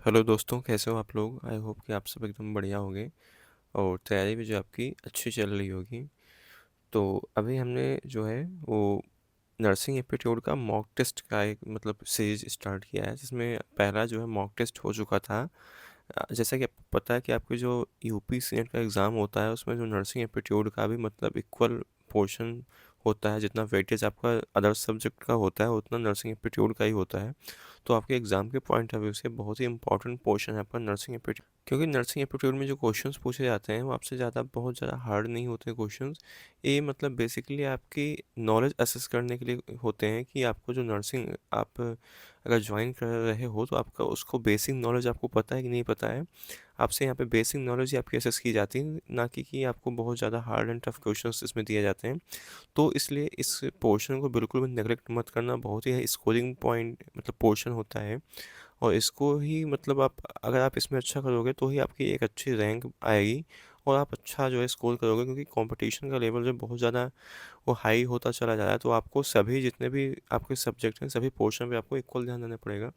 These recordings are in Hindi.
हेलो दोस्तों, कैसे हो आप लोग? आई होप कि आप सब एकदम बढ़िया होंगे और तैयारी भी जो आपकी अच्छी चल रही होगी। तो अभी हमने जो है वो नर्सिंग एप्टीट्यूड का मॉक टेस्ट का एक सीरीज स्टार्ट किया है, जिसमें पहला जो है मॉक टेस्ट हो चुका था। जैसा कि आपको पता है कि आपके जो यूपी सीनेट का एग्ज़ाम होता है, उसमें जो नर्सिंग एप्टीट्यूड का भी इक्वल पोर्शन होता है। जितना वेटेज आपका अदर सब्जेक्ट का होता है, उतना नर्सिंग एप्टीट्यूड का ही होता है। तो आपके एग्ज़ाम के पॉइंट ऑफ व्यू से बहुत ही इंपॉर्टेंट पोर्शन है आपका नर्सिंग एप्टीट्यूड, क्योंकि नर्सिंग एप्टीट्यूड में जो क्वेश्चंस पूछे जाते हैं वो आपसे ज़्यादा बहुत ज़्यादा हार्ड नहीं होते क्वेश्चंस। ये बेसिकली आपकी नॉलेज असेस करने के लिए होते हैं कि आपको जो नर्सिंग आप अगर ज्वाइन कर रहे हो तो आपका उसको बेसिक नॉलेज आपको पता है कि नहीं पता है। आपसे यहाँ पे बेसिक नॉलेज ही आपकी असेस की जाती है, ना कि आपको बहुत ज़्यादा हार्ड एंड टफ क्वेश्चंस इसमें दिए जाते हैं। तो इसलिए इस पोर्शन को बिल्कुल भी नेगलेक्ट मत करना। बहुत ही स्कोरिंग पॉइंट पोर्शन होता है, और इसको ही आप अगर आप इसमें अच्छा करोगे तो ही आपकी एक अच्छी रैंक आएगी और आप अच्छा जो है स्कोर करोगे, क्योंकि कंपटीशन का लेवल जो बहुत ज़्यादा वो हाई होता चला जा रहा है। तो आपको सभी जितने भी आपके सब्जेक्ट हैं, सभी पोर्शन पे आपको इक्वल ध्यान देना पड़ेगा।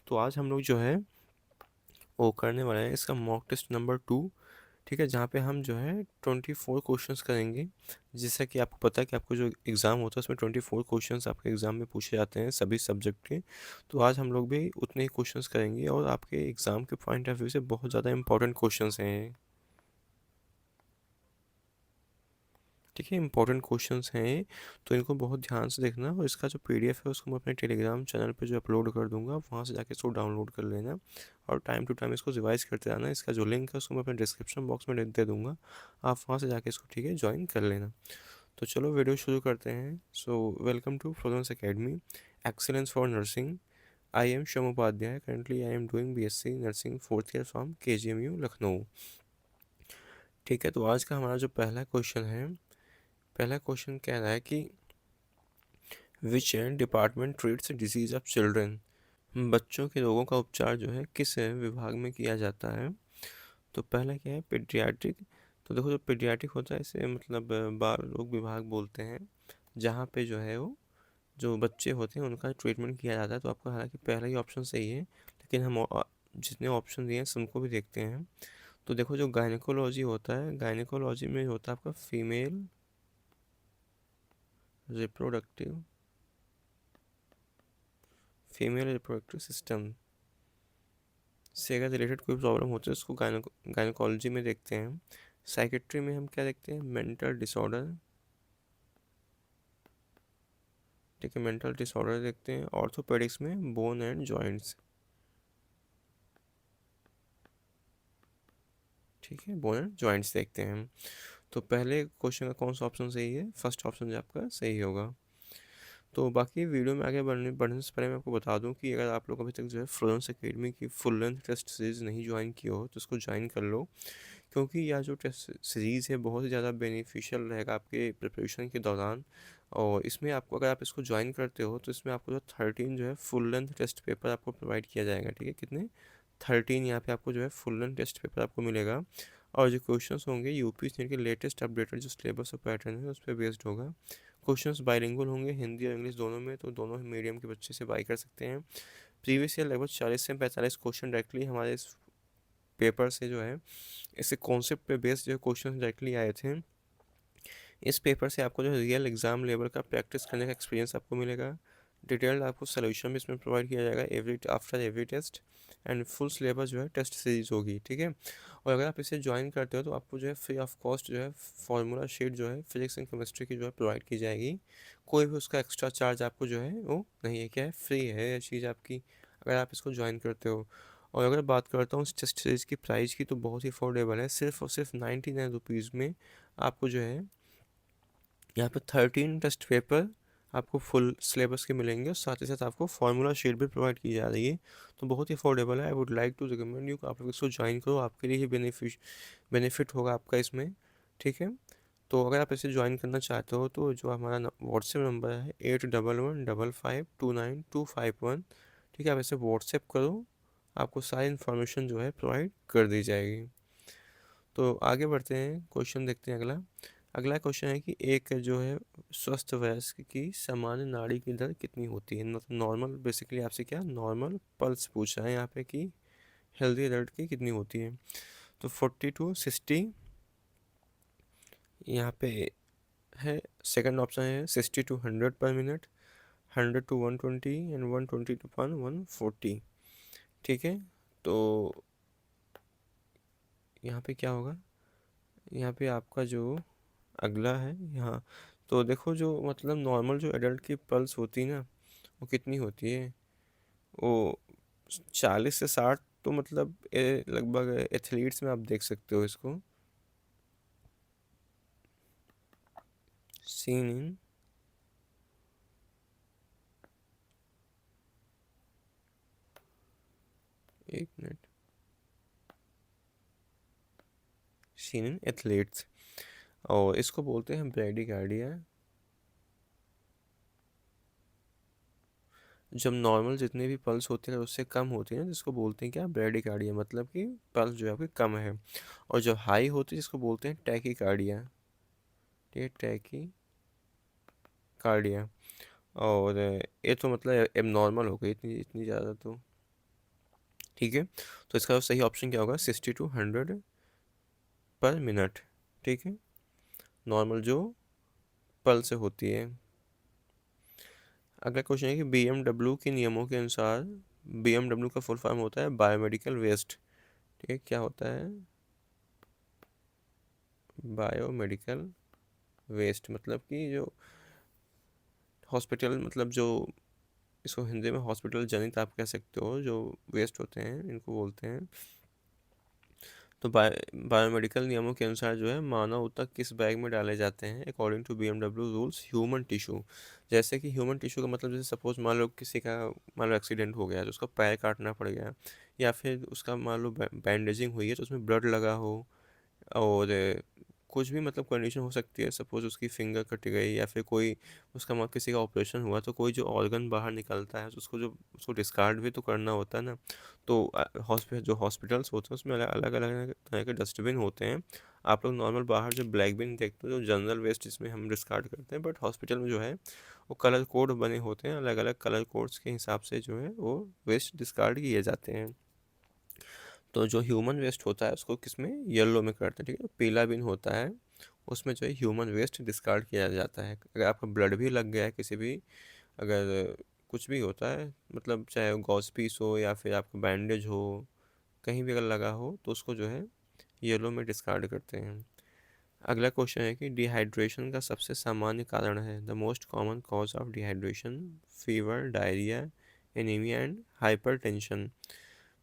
तो आज हम लोग जो है वो करने वाले हैं इसका मॉक टेस्ट नंबर 2। ठीक है, जहाँ पे हम जो है 24 क्वेश्चंस करेंगे। जैसा कि आपको पता है कि आपको जो एग्ज़ाम होता है उसमें 24 क्वेश्चंस आपके एग्ज़ाम में पूछे जाते हैं सभी सब्जेक्ट के। तो आज हम लोग भी उतने ही क्वेश्चंस करेंगे, और आपके एग्ज़ाम के पॉइंट ऑफ व्यू से बहुत ज़्यादा इंपॉर्टेंट क्वेश्चंस हैं। ठीक है, इंपॉर्टेंट क्वेश्चंस हैं ये, तो इनको बहुत ध्यान से देखना। और इसका जो पीडीएफ है उसको मैं अपने टेलीग्राम चैनल पे जो अपलोड कर दूंगा, वहाँ से जाके इसको डाउनलोड कर लेना और टाइम टू टाइम इसको रिवाइज करते रहना। इसका जो लिंक है उसको मैं अपने डिस्क्रिप्शन बॉक्स में दे दूंगा, आप वहाँ से जाके इसको ठीक है ज्वाइन कर लेना। तो चलो वीडियो शुरू करते हैं। So welcome to Florence academy, excellence for nursing. I am Sham Upadhyay, currently I am doing BSc nursing fourth year from KGMU Lucknow. ठीक है, तो आज का हमारा जो पहला क्वेश्चन है, पहला क्वेश्चन कह रहा है कि which department treats disease of children. बच्चों के रोगों का उपचार जो है किस विभाग में किया जाता है? तो पहला क्या है, पेडियाट्रिक। तो देखो, जो पेडियाट्रिक होता है इसे बाल रोग विभाग बोलते हैं, जहाँ पे जो है वो जो बच्चे होते हैं उनका ट्रीटमेंट किया जाता है। तो आपका हालांकि पहला ही ऑप्शन सही है, लेकिन हम जितने ऑप्शन दिए हैं सबको भी देखते हैं। तो देखो, जो गायनेकोलॉजी होता है, गायनेकोलॉजी में होता है आपका female reproductive female reproductive system से अगर रिलेटेड कोई प्रॉब्लम होती है उसको गायनेकोलॉजी में देखते हैं। साइकेट्री में हम क्या देखते हैं, मेंटल डिसऑर्डर। ठीक है, मेंटल डिसऑर्डर देखते हैं। ऑर्थोपेडिक्स में बोन एंड जॉइंट्स। ठीक है, बोन एंड जॉइंट्स देखते हैं हम। तो पहले क्वेश्चन का कौन सा ऑप्शन सही है? फर्स्ट ऑप्शन जो आपका सही होगा। तो बाकी वीडियो में आगे बढ़ने से पहले मैं आपको बता दूं कि अगर आप लोग अभी तक जो है फ्लोरेंस एकेडमी की फुल लेंथ टेस्ट सीरीज़ नहीं ज्वाइन की हो तो इसको ज्वाइन कर लो, क्योंकि यह जो टेस्ट सीरीज़ है बहुत ही ज़्यादा बेनिफिशियल रहेगा आपके प्रिपरेशन के दौरान। और इसमें आपको, अगर आप इसको ज्वाइन करते हो तो इसमें आपको जो 13 जो है फुल लेंथ टेस्ट पेपर आपको प्रोवाइड किया जाएगा। ठीक है, कितने? 13 यहाँ पे आपको जो है फुल लेंथ टेस्ट पेपर आपको मिलेगा। और जो क्वेश्चंस होंगे यूपी के लेटेस्ट अपडेटेड जो सिलेबस और पैटर्न है उस पर बेस्ड होगा। क्वेश्चंस बाइलिंगुअल होंगे, हिंदी और इंग्लिश दोनों में, तो दोनों मीडियम के बच्चे से बाई कर सकते हैं। प्रीवियस ईयर लगभग 40 से 45 क्वेश्चन डायरेक्टली हमारे इस पेपर से जो है, इससे कॉन्सेप्ट पे बेस्ड जो क्वेश्चन डायरेक्टली आए थे। इस पेपर से आपको जो रियल एग्जाम लेवल का प्रैक्टिस करने का एक्सपीरियंस आपको मिलेगा। डिटेल्ड आपको सोल्यूशन भी इसमें प्रोवाइड किया जाएगा every after every test, and full syllabus जो है टेस्ट सीरीज होगी। ठीक है, और अगर आप इसे ज्वाइन करते हो तो आपको जो है फ्री ऑफ कॉस्ट जो है फार्मूला शीट जो है फिजिक्स एंड केमिस्ट्री की जो है प्रोवाइड की जाएगी। कोई भी उसका एक्स्ट्रा चार्ज आपको जो है वो नहीं है, क्या है, फ्री है ये चीज़ आपकी, अगर आप इसको ज्वाइन करते हो। और अगर बात करता हूँ इस टेस्ट सीरीज़ की प्राइस की, तो बहुत ही अफोर्डेबल है, सिर्फ और सिर्फ 99 रुपीज़ में आपको जो है यहाँ पे 13 टेस्ट पेपर आपको फुल सिलेबस के मिलेंगे, और साथ ही साथ आपको फार्मूला शीट भी प्रोवाइड की जा रही है। तो बहुत ही अफोर्डेबल है। I would like to recommend you आप लोग इसको ज्वाइन करो, आपके लिए ही बेनिफिट होगा आपका इसमें। ठीक है, तो अगर आप इसे ज्वाइन करना चाहते हो तो जो हमारा व्हाट्सएप नंबर है 8115529251। ठीक है, आप इसे व्हाट्सएप करो, आपको सारी इन्फॉर्मेशन जो है प्रोवाइड कर दी जाएगी। तो आगे बढ़ते हैं, क्वेश्चन देखते हैं अगला। अगला क्वेश्चन है कि एक जो है स्वस्थ वयस्क की सामान्य नाड़ी की दर कितनी होती है? नॉर्मल, बेसिकली आपसे क्या नॉर्मल पल्स पूछा है यहाँ पे कि हेल्दी एडल्ट की कितनी होती है। तो 40 to 60 यहाँ पे है। सेकंड ऑप्शन है 60 to 100 पर मिनट, 100 to 120 एंड 120 to 140। ठीक है। तो यहाँ पे क्या होगा, यहाँ पे आपका जो अगला है यहाँ, तो देखो जो मतलब नॉर्मल जो एडल्ट की पल्स होती है ना, वो कितनी होती है, वो 40 से 60। तो मतलब लगभग एथलीट्स में आप देख सकते हो इसको, सीन इन, एक मिनट, सीन इन एथलीट्स, और इसको बोलते हैं ब्रैडिकार्डिया। जब नॉर्मल जितनी भी पल्स होती है उससे कम होती है ना, जिसको बोलते हैं क्या, ब्रैडिकार्डिया, मतलब कि पल्स जो है आपकी कम है। और जब हाई होती है जिसको बोलते हैं टैकीकार्डिया। ठीक है, टैकीकार्डिया। और ये तो मतलब एबनॉर्मल हो गई इतनी इतनी ज़्यादा तो। ठीक है। तो इसका सही ऑप्शन क्या होगा, 60 to 100 पर मिनट। ठीक है, नॉर्मल जो पल्स होती है। अगला क्वेश्चन है कि बीएमडब्ल्यू के नियमों के अनुसार, बीएमडब्ल्यू का फुल फॉर्म होता है बायोमेडिकल वेस्ट। ठीक है, क्या होता है बायोमेडिकल वेस्ट, मतलब कि जो हॉस्पिटल, मतलब जो इसको हिंदी में हॉस्पिटल जनित आप कह सकते हो, जो वेस्ट होते हैं इनको बोलते हैं। तो बायोमेडिकल नियमों के अनुसार जो है मानव ऊतक किस बैग में डाले जाते हैं according to BMW rules, human tissue. जैसे कि ह्यूमन टिश्यू का मतलब, जैसे सपोज मान लो किसी का मान लो एक्सीडेंट हो गया तो उसका पैर काटना पड़ गया, या फिर उसका मान लो बैंडेजिंग हुई है तो उसमें ब्लड लगा हो, और कुछ भी मतलब कंडीशन हो सकती है, सपोज उसकी फिंगर कट गई, या फिर कोई उसका किसी का ऑपरेशन हुआ तो कोई जो ऑर्गन बाहर निकलता है तो उसको जो उसको डिस्कार्ड भी तो करना होता है ना। तो हॉस्पिटल जो हॉस्पिटल्स होते हैं उसमें अलग अलग तरह के डस्टबिन होते हैं। आप लोग नॉर्मल बाहर जो ब्लैक बिन देखते हो जो जनरल वेस्ट जिसमें हम डिस्कार्ड करते हैं, बट हॉस्पिटल में जो है वो कलर कोड बने होते हैं, अलग अलग कलर कोड्स के हिसाब से जो है वो वेस्ट डिस्कार्ड किए जाते हैं। तो जो ह्यूमन वेस्ट होता है उसको किसमें, येलो में करते हैं। ठीक है, पीला बिन होता है उसमें जो है ह्यूमन वेस्ट डिस्कार्ड किया जाता है। अगर आपका ब्लड भी लग गया है किसी भी, अगर कुछ भी होता है, मतलब चाहे गॉस पीस हो या फिर आपका बैंडेज हो, कहीं भी अगर लगा हो तो उसको जो है येलो में डिस्कार्ड करते हैं। अगला क्वेश्चन है कि डिहाइड्रेशन का सबसे सामान्य कारण है, the most common cause of dehydration, fever, diarrhoea, anaemia and hypertension.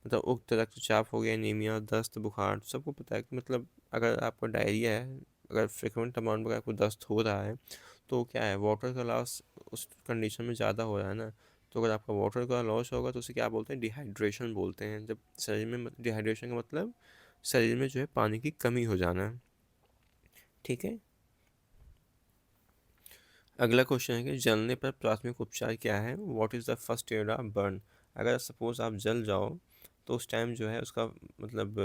मतलब उक्त रक्तचाप हो गया, एनीमिया, दस्त, बुखार, तो सबको पता है कि मतलब अगर आपको डायरिया है, अगर फ्रिक्वेंट अमाउंट में आपको दस्त हो रहा है तो क्या है, वाटर का लॉस उस कंडीशन में ज़्यादा हो रहा है ना। तो अगर आपका वाटर का लॉस होगा तो उसे क्या बोलते हैं, डिहाइड्रेशन बोलते हैं। जब शरीर में डिहाइड्रेशन का मतलब शरीर में जो है पानी की कमी हो जाना। ठीक है। अगला क्वेश्चन है कि जलने पर प्राथमिक उपचार क्या है, what is the first aid of burn. अगर सपोज आप जल जाओ तो उस टाइम जो है उसका मतलब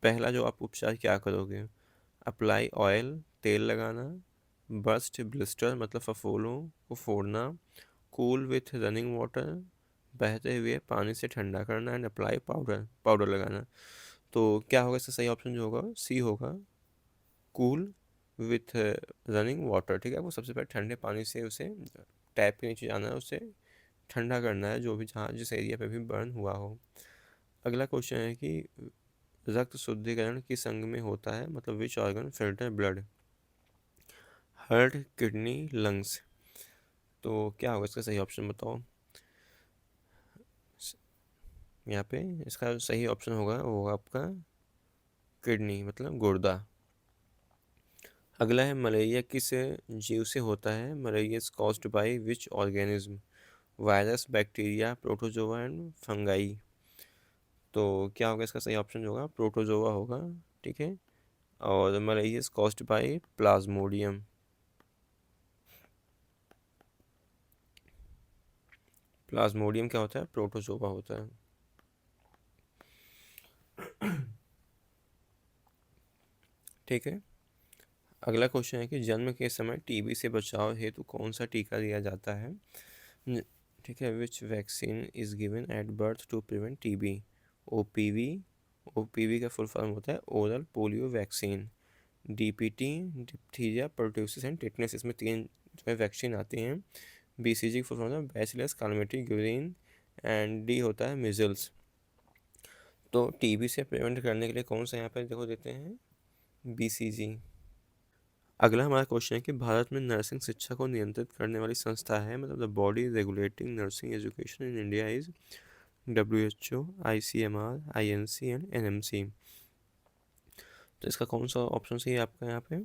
पहला जो आप उपचार क्या करोगे, अप्लाई ऑयल, तेल लगाना, बस्ट ब्लिस्टर मतलब फफोलों को फोड़ना, कूल विथ रनिंग वाटर, बहते हुए पानी से ठंडा करना, एंड अप्लाई पाउडर पाउडर लगाना। तो क्या होगा, इसका सही ऑप्शन जो होगा सी होगा, कूल विथ रनिंग वाटर। ठीक है, वो सबसे पहले ठंडे पानी से उसे टैप के नीचे जाना है, उसे ठंडा करना है जो भी जहाँ जिस एरिया पे भी बर्न हुआ हो। अगला क्वेश्चन है कि रक्त शुद्धिकरण किस अंग में होता है, मतलब which organ filter blood, heart, kidney, lungs. तो क्या होगा इसका सही ऑप्शन बताओ। यहाँ पे इसका सही ऑप्शन होगा वो आपका किडनी, मतलब गुर्दा। अगला है मलेरिया किस जीव से होता है, malaria is caused by which organism, virus, bacteria, protozoa and fungi. तो क्या होगा इसका सही ऑप्शन होगा प्रोटोजोआ होगा। ठीक है, और malaria is caused bye Plasmodium. Plasmodium क्या होता है, प्रोटोजोआ होता है। ठीक है। अगला क्वेश्चन है कि जन्म के समय टीबी से बचाव हेतु कौन सा टीका दिया जाता है। ठीक है, which vaccine is given at birth to prevent TB, OPV, OPV का फुल फॉर्म होता है oral polio vaccine. DPT, diphtheria, pertussis and tetanus, इसमें 3 जो है वैक्सीन आती हैं। बीसीजी फुल फॉर्म होता है बैसिलस कालमेटी ग्यूरिन, एंड डी होता है मिजल्स। तो टीबी से प्रिवेंट करने के लिए कौन सा यहाँ पर देखो देते हैं, बीसीजी। अगला हमारा क्वेश्चन है कि भारत में नर्सिंग शिक्षा को नियंत्रित करने वाली संस्था है, मतलब the body regulating nursing education in India is WHO, ICMR, INC and NMC। तो इसका कौन सा ऑप्शन सही है आपका यहाँ पे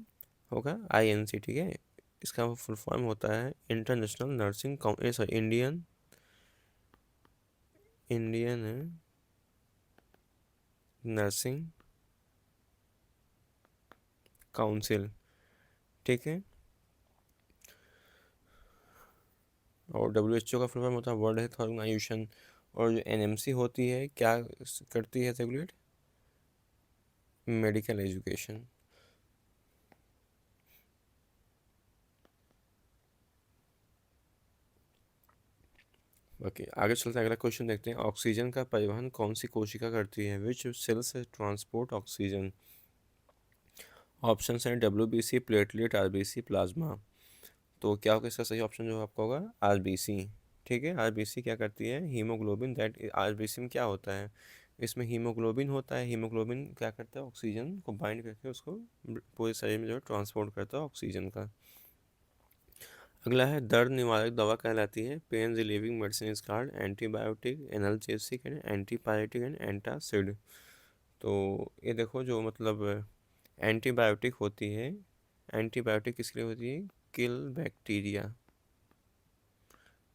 होगा, INC, ठीक है। इसका फुल फॉर्म होता है international nursing sorry Indian Indian nursing council, ठीक है। और WHO का फुल फॉर्म होता है वर्ल्ड हेल्थ ऑर्गेनाइजेशन। और जो NMC होती है क्या करती है, रेगुलेट मेडिकल एजुकेशन। ओके, आगे चलते हैं, अगला क्वेश्चन देखते हैं। ऑक्सीजन का परिवहन कौन सी कोशिका करती है, विच सेल्स ट्रांसपोर्ट ऑक्सीजन। ऑप्शन हैं WBC, प्लेटलेट, RBC, प्लाज्मा। तो क्या होगा इसका सही ऑप्शन जो आपका होगा, RBC, ठीक है। RBC क्या करती है, हीमोग्लोबिन, दैट RBC में क्या होता है, इसमें हीमोग्लोबिन होता है। हीमोग्लोबिन क्या करता है, ऑक्सीजन को बाइंड करके उसको पूरे शरीर में जो है ट्रांसपोर्ट करता है ऑक्सीजन का। अगला है दर्द निवारक दवा कहलाती है pain relieving medicine is called antibiotic, analgesic and antipyretic and antacid. तो ये देखो जो मतलब एंटीबायोटिक होती है, एंटीबायोटिक किसके लिए होती है, किल बैक्टीरिया।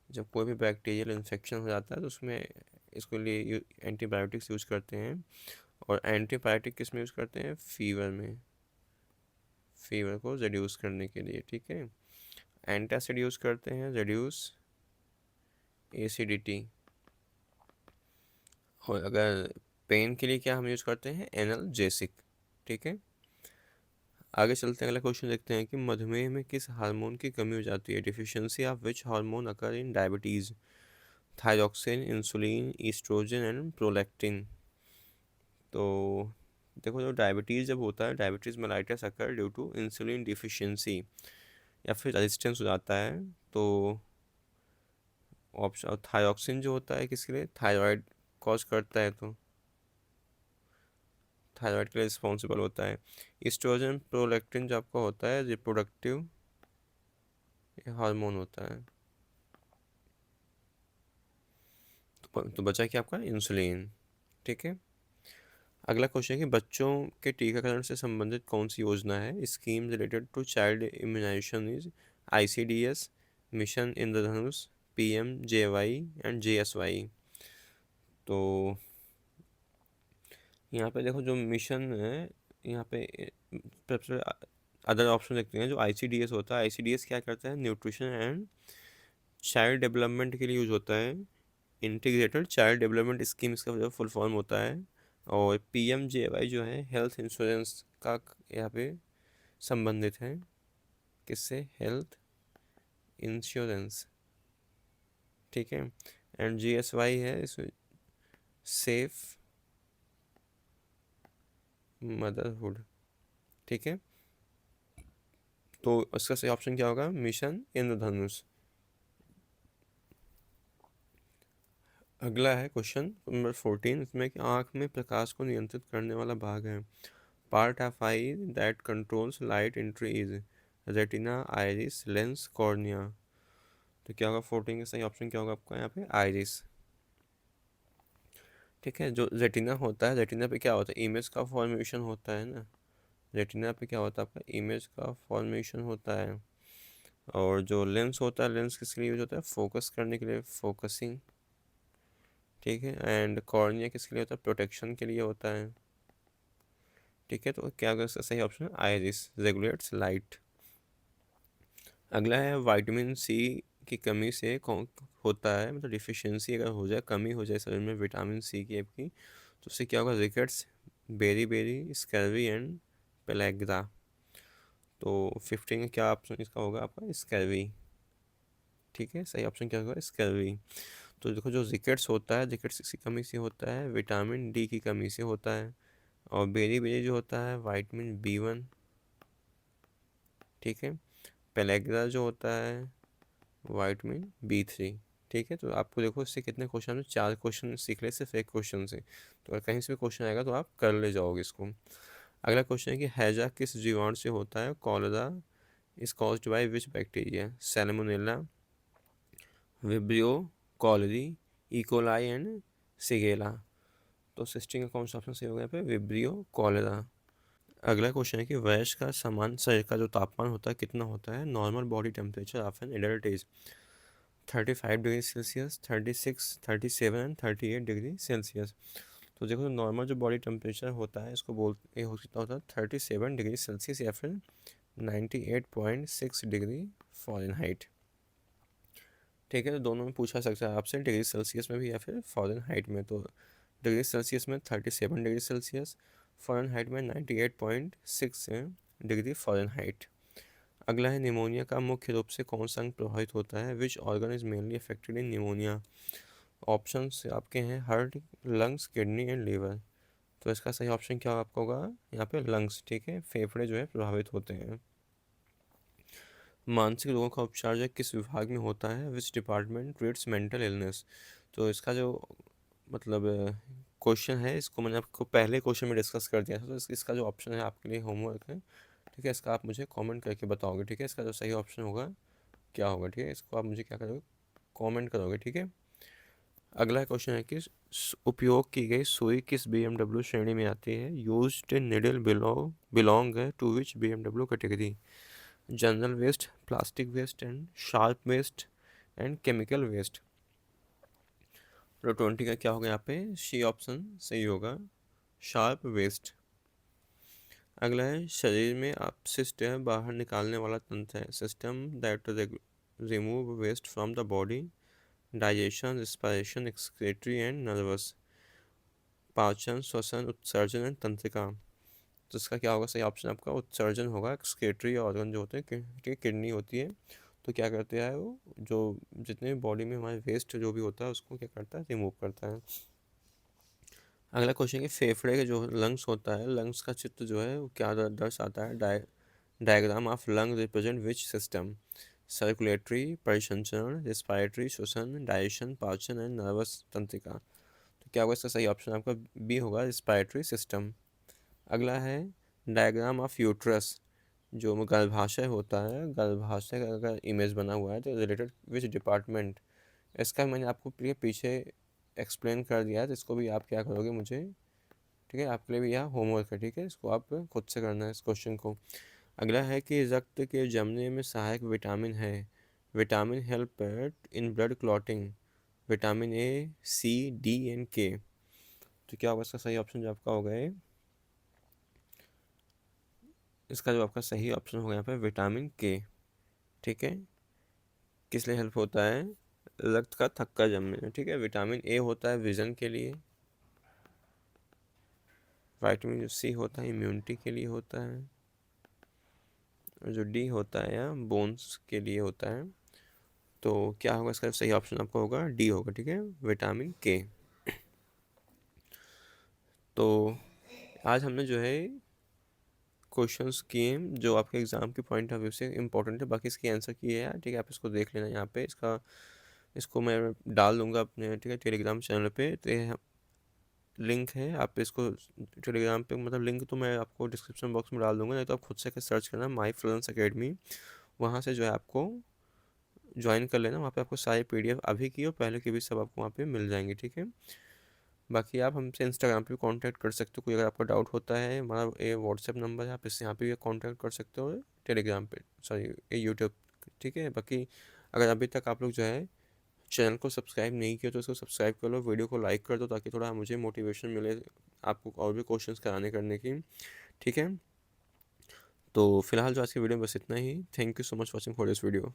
जब कोई भी बैक्टीरियल इन्फेक्शन हो जाता है तो उसमें इसके लिए एंटीबायोटिक्स यूज करते हैं। और एंटीबायोटिक किस में यूज़ करते हैं, फीवर में, फीवर को रिड्यूस करने के लिए, ठीक है। एंटासिड यूज़ करते हैं रिड्यूस एसिडिटी। और अगर पेन के लिए क्या हम यूज़ करते हैं, एनाल्जेसिक, ठीक है। आगे चलते हैं, अगला क्वेश्चन देखते हैं कि मधुमेह में किस हार्मोन की कमी हो जाती है, deficiency of which hormone occur in diabetes. Thyroxine, insulin, oestrogen and prolactin. तो देखो जो डायबिटीज़ जब होता है, diabetes mellitus occur due to insulin deficiency या फिर रेजिस्टेंस हो जाता है। तो ऑप्शन थायरॉक्सिन जो होता है किसके लिए, थायराइड कॉज करता है, तो थायराइड के लिए रिस्पॉन्सिबल होता है। ईस्ट्रोजन प्रोलैक्टिन जो आपका होता है रिप्रोडक्टिव हार्मोन होता है। तो बचा क्या आपका, इंसुलिन, ठीक है। अगला क्वेश्चन है कि बच्चों के टीकाकरण से संबंधित कौन सी योजना है, scheme related to child immunisation is ICDS, mission Indradhanush, PMJY एंड JSY। तो यहाँ पे देखो जो मिशन है, यहाँ पे सबसे अदर ऑप्शन देखते हैं। जो ICDS होता है, ICDS क्या करता है, न्यूट्रिशन एंड चाइल्ड डेवलपमेंट के लिए यूज होता है। इंटीग्रेटेड चाइल्ड डेवलपमेंट स्कीम इसका जो फुल फॉर्म होता है। और PMJY जो है हेल्थ इंश्योरेंस का यहाँ पे संबंधित है, किससे, हेल्थ इंश्योरेंस, ठीक है। एंड JSY है इसमें सेफ मदरहुड, ठीक है। तो इसका सही ऑप्शन क्या होगा, मिशन इंद्रधनुष। अगला है क्वेश्चन नंबर 14, इसमें कि आँख में प्रकाश को नियंत्रित करने वाला भाग है, part of I that controls light entry is retina, iris, lens, cornea. तो क्या होगा 14 का सही ऑप्शन क्या होगा आपका यहाँ पे, आइरिस, ठीक है। जो रेटिना होता है, रेटिना पे क्या होता है, इमेज का फॉर्मेशन होता है ना, रेटिना पे क्या होता है आपका, इमेज का फॉर्मेशन होता है। और जो लेंस होता है, लेंस किसके लिए यूज होता है, फोकस करने के लिए, फोकसिंग, ठीक है। एंड कॉर्निया किसके लिए होता है, प्रोटेक्शन के लिए होता है, ठीक है। तो क्या होगा इसका सही ऑप्शन है, आइरिस रेगुलेट्स लाइट। अगला है विटामिन सी की कमी से कौन होता है, मतलब डिफिशियंसी अगर हो जाए, कमी हो जाए शरीर में विटामिन सी की आपकी, तो उससे क्या होगा, rickets, beriberi, scurvy and pellagra. तो 15 का क्या ऑप्शन इसका होगा आपका, स्कर्वी, ठीक है। सही ऑप्शन क्या होगा, स्कर्वी। तो देखो जो रिकेट्स होता है, रिकेट्स की कमी से होता है, विटामिन डी की कमी से होता है, और बेरी बेरी जो होता है विटामिन B1, ठीक है। पेलेग्रा जो होता है विटामिन B3, ठीक है। तो आपको देखो इससे कितने क्वेश्चन में 4 क्वेश्चन सीख ले सिर्फ एक क्वेश्चन से। तो अगर कहीं से भी क्वेश्चन आएगा तो आप कर ले जाओगे इसको। अगला क्वेश्चन है कि हैजा किस जीवाणु से होता है? Cholera is caused by which bacteria? Salmonella, vibrio, cholerae, E coli and shigella. तो सिस्टिंग का कौन सा ऑप्शन सही होगा यहाँ पे? Vibrio cholera. अगला क्वेश्चन है कि वयस्क का समान शरीर का जो तापमान होता है कितना होता है? Normal body temperature of an adult age 35 degree Celsius, 36, 37 and 38 degree Celsius. तो देखो नॉर्मल जो बॉडी टेम्परेचर होता है इसको बोलते हो कितना होता है? 37 डिग्री सेल्सियस या फिर 98.6 डिग्री फ़ारेनहाइट, ठीक है। तो दोनों में पूछा सकता है आपसे, डिग्री सेल्सियस में भी या फिर फ़ारेनहाइट में। तो डिग्री सेल्सियस में 37 डिग्री सेल्सियस, फ़ारेनहाइट में 98.6 डिग्री फ़ारेनहाइट। अगला है निमोनिया का मुख्य रूप से कौन सा अंग प्रभावित होता है? Which organ is mainly affected in pneumonia? Options आपके हैं heart, lungs, kidney and liver. तो इसका सही ऑप्शन क्या आपका होगा यहाँ पे? लंग्स, ठीक है। फेफड़े जो है प्रभावित होते हैं। मानसिक रोगों का उपचार जो है किस विभाग में होता है? Which department treats mental illness? तो इसका जो मतलब क्वेश्चन है इसको मैंने आपको पहले क्वेश्चन में डिस्कस कर दिया था। तो इसका जो ऑप्शन है आपके लिए होमवर्क है, ठीक है। इसका आप मुझे कमेंट करके बताओगे, ठीक है। इसका जो सही ऑप्शन होगा क्या होगा, ठीक है। इसको आप मुझे क्या करोगे? कमेंट करोगे, ठीक है। अगला क्वेश्चन है कि उपयोग की गई सुई किस BMW श्रेणी में आती है? Used needle belong to which BMW category? General waste, plastic waste and sharp waste and chemical waste. तो 20 का क्या होगा यहाँ पे? सी ऑप्शन सही होगा, शार्प वेस्ट। अगला है शरीर में अपशिष्ट है बाहर निकालने वाला तंत्र है? System that remove waste from the body, digestion, respiration, excretory and nervous, पाचन, श्वसन, उत्सर्जन एंड तंत्रिका। तो इसका क्या होगा सही ऑप्शन आपका? उत्सर्जन होगा। एक्सक्रीटरी ऑर्गन जो होते हैं किडनी होती है, तो क्या करते हैं वो, जो जितने भी बॉडी में हमारे वेस्ट जो भी होता है उसको क्या करता है? रिमूव करता है। अगला क्वेश्चन कि फेफड़े के जो लंग्स होता है, लंग्स का चित्र जो है वो क्या दर्शाता है? Diagram of lung represent which system? Circulatory, परिसंचरण, रिस्पायरेटरी, श्वसन, डाइजेशन, पाचन एंड नर्वस तंत्रिका। तो क्या होगा इसका सही ऑप्शन आपका? बी होगा, रिस्पायरेटरी सिस्टम। अगला है डायग्राम ऑफ यूट्रस, जो गर्भाशय होता है, गर्भाशय का अगर इमेज बना हुआ है तो रिलेटेड विच डिपार्टमेंट? इसका मैंने आपको पीछे एक्सप्लेन कर दिया है, तो इसको भी आप क्या करोगे मुझे, ठीक है। आपके लिए भी यह होमवर्क है, ठीक है। इसको आप खुद से करना है इस क्वेश्चन को। अगला है कि रक्त के जमने में सहायक विटामिन है? Vitamin help in blood clotting, vitamin A, C, D and K। तो क्या होगा इसका सही ऑप्शन जो आपका होगा? इसका जो आपका सही ऑप्शन होगा यहाँ पे विटामिन K, ठीक है। किस लिए हेल्प होता है? रक्त का थक्का जमने में, ठीक है। विटामिन A होता है विजन के लिए, विटामिन C होता है इम्यूनिटी के लिए होता है, और जो D होता है या बोन्स के लिए होता है। तो क्या होगा इसका सही ऑप्शन आपका होगा? D होगा, ठीक है, विटामिन K। तो आज हमने जो है क्वेश्चंस किए जो आपके एग्ज़ाम के पॉइंट ऑफ व्यू से इंपॉर्टेंट है, बाकी इसके आंसर किए हैं, ठीक है। आप इसको देख लेना यहाँ पे, इसको मैं डाल दूँगा अपने, ठीक है, टेलीग्राम चैनल पे। तो ये लिंक है, आप इसको टेलीग्राम पे, मतलब लिंक तो मैं आपको डिस्क्रिप्शन बॉक्स में डाल दूँगा, नहीं तो आप खुद से सर्च करना माई फ्लुएंस अकेडमी। वहाँ से जो है आपको ज्वाइन कर लेना। वहाँ पे आपको सारी PDF अभी की और पहले की भी सब आपको वहाँ पे मिल जाएंगे, ठीक है। बाकी आप हमसे इंस्टाग्राम पे कांटेक्ट कर सकते हो, कोई अगर आपका डाउट होता है। हमारा ये व्हाट्सएप नंबर है, आप इससे यहाँ पे भी कांटेक्ट कर सकते हो, टेलीग्राम पे, सॉरी ये यूट्यूब, ठीक है। बाकी अगर अभी तक आप लोग जो है चैनल को सब्सक्राइब नहीं किया तो इसको सब्सक्राइब कर लो, वीडियो को लाइक कर दो, ताकि थोड़ा मुझे मोटिवेशन मिले आपको और भी क्वेश्चंस कराने करने की, ठीक है। तो फिलहाल जो आज की वीडियो में बस इतना ही। Thank you so much watching for this video.